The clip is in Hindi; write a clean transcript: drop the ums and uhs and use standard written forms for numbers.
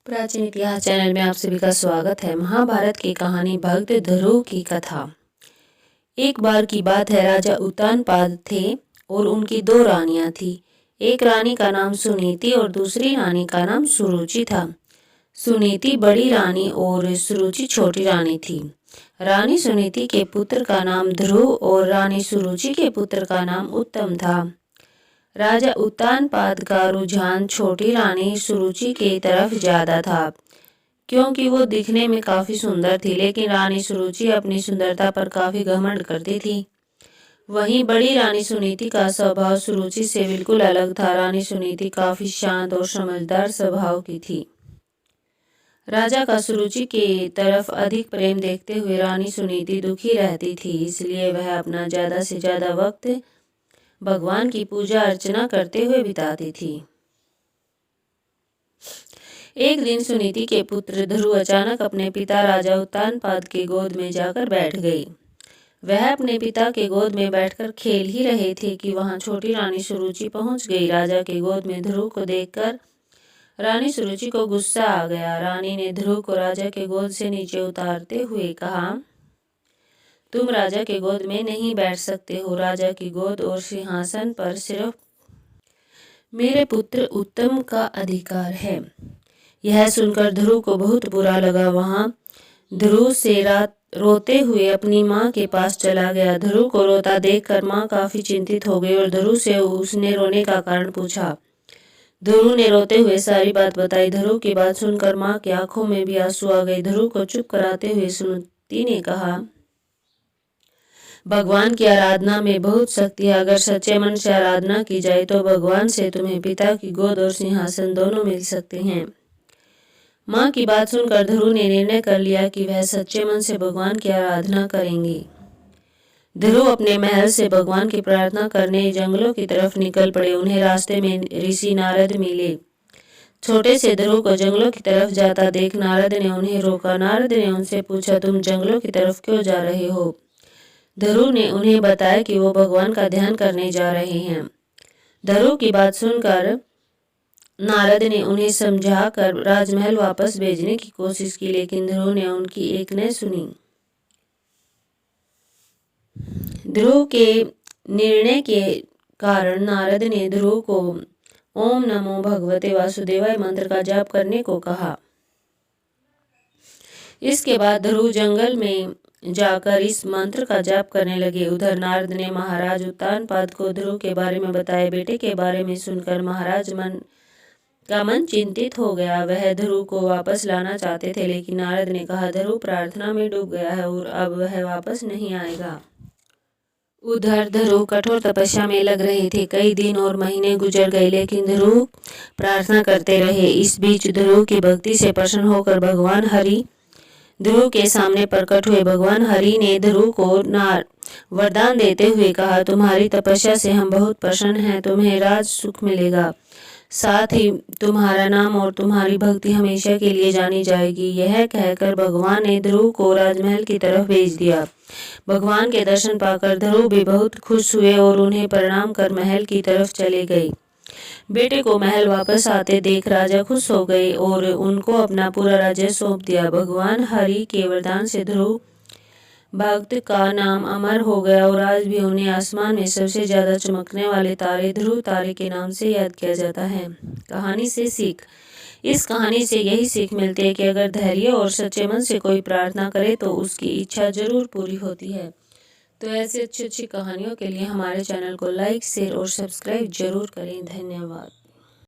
प्राचीन इतिहास चैनल में आप सभी का स्वागत है। महाभारत की कहानी भक्त ध्रुव की कथा। एक बार की बात है, राजा उत्तानपाद थे और उनकी दो रानियां थी। एक रानी का नाम सुनीति और दूसरी रानी का नाम सुरुचि था। सुनीति बड़ी रानी और सुरुचि छोटी रानी थी। रानी सुनीति के पुत्र का नाम ध्रुव और रानी सुरुचि के पुत्र का नाम उत्तम था। राजा उत्तानपाद का रुझान छोटी रानी सुरुचि की तरफ ज्यादा था, क्योंकि वो दिखने में काफी सुंदर थी, लेकिन रानी सुरुचि अपनी सुंदरता पर काफी घमंड करती थी। वहीं बड़ी रानी सुनीति का स्वभाव सुरुचि से बिल्कुल अलग था। रानी सुनीति काफी शांत और समझदार स्वभाव की थी। राजा का सुरुचि की तरफ अधिक प्रेम देखते हुए रानी सुनीति दुखी रहती थी, इसलिए वह अपना ज्यादा से ज्यादा वक्त भगवान की पूजा अर्चना करते हुए बिताती थी। एक दिन सुनीति के पुत्र ध्रुव अचानक अपने पिता राजा उत्तानपाद की गोद में जाकर बैठ गई। वह अपने पिता के गोद में बैठकर खेल ही रहे थे कि वहां छोटी रानी सुरुचि पहुंच गई। राजा के गोद में ध्रुव को देखकर रानी सुरुचि को गुस्सा आ गया। रानी ने ध्रुव को राजा के गोद से नीचे उतारते हुए कहा, तुम राजा के गोद में नहीं बैठ सकते हो। राजा की गोद और सिंहासन पर सिर्फ मेरे पुत्र उत्तम का अधिकार है। यह सुनकर ध्रुव को बहुत बुरा लगा। वहां ध्रुव से रात रोते हुए अपनी माँ के पास चला गया। ध्रुव को रोता देखकर माँ काफी चिंतित हो गई और ध्रुव से उसने रोने का कारण पूछा। ध्रुव ने रोते हुए सारी बात बताई। ध्रुव की बात सुनकर माँ की आंखों में भी आंसू आ गए। ध्रुव को चुप कराते हुए सुनीति ने कहा, भगवान की आराधना में बहुत शक्ति है। अगर सच्चे मन से आराधना की जाए तो भगवान से तुम्हें पिता की गोद और सिंहासन दोनों मिल सकते हैं। माँ की बात सुनकर ध्रुव ने निर्णय कर लिया कि वह सच्चे मन से भगवान की आराधना करेंगे। ध्रुव अपने महल से भगवान की प्रार्थना करने जंगलों की तरफ निकल पड़े। उन्हें रास्ते में ऋषि नारद मिले। छोटे से ध्रुव को जंगलों की तरफ जाता देख नारद ने उन्हें रोका। नारद ने उनसे पूछा, तुम जंगलों की तरफ क्यों जा रहे हो? ध्रुव ने उन्हें बताया कि वो भगवान का ध्यान करने जा रहे हैं। ध्रुव की बात सुनकर नारद ने उन्हें समझाकर राजमहल वापस भेजने की कोशिश की, लेकिन ध्रुव ने उनकी एक न सुनी। ध्रुव के निर्णय के कारण नारद ने ध्रुव को ओम नमो भगवते वासुदेवाय मंत्र का जाप करने को कहा। इसके बाद ध्रुव जंगल में जाकर इस मंत्र का जाप करने लगे। उधर नारद ने महाराज उत्तानपाद को ध्रुव के बारे में बताया। बेटे के बारे में सुनकर महाराज का मन चिंतित हो गया। वह ध्रुव को वापस लाना चाहते थे, लेकिन नारद ने कहा, ध्रुव प्रार्थना में डूब गया है और अब वह वापस नहीं आएगा। उधर ध्रुव कठोर तपस्या में लग रहे थे। कई दिन और महीने गुजर गए, लेकिन ध्रुव प्रार्थना करते रहे। इस बीच ध्रुव की भक्ति से प्रसन्न होकर भगवान हरि ध्रुव के सामने प्रकट हुए। भगवान हरि ने ध्रुव को वरदान देते हुए कहा, तुम्हारी तपस्या से हम बहुत प्रसन्न हैं। तुम्हें राज सुख मिलेगा, साथ ही तुम्हारा नाम और तुम्हारी भक्ति हमेशा के लिए जानी जाएगी। यह कहकर भगवान ने ध्रुव को राजमहल की तरफ भेज दिया। भगवान के दर्शन पाकर ध्रुव भी बहुत खुश हुए और उन्हें प्रणाम कर महल की तरफ चले गए। बेटे को महल वापस आते देख राजा खुश हो गए और उनको अपना पूरा राज्य सौंप दिया। भगवान हरि के वरदान से ध्रुव भक्त का नाम अमर हो गया और आज भी उन्हें आसमान में सबसे ज्यादा चमकने वाले तारे ध्रुव तारे के नाम से याद किया जाता है। कहानी से सीख। इस कहानी से यही सीख मिलती है कि अगर धैर्य और सच्चे मन से कोई प्रार्थना करे तो उसकी इच्छा जरूर पूरी होती है। तो ऐसी अच्छी अच्छी कहानियों के लिए हमारे चैनल को लाइक, शेयर और सब्सक्राइब जरूर करें। धन्यवाद।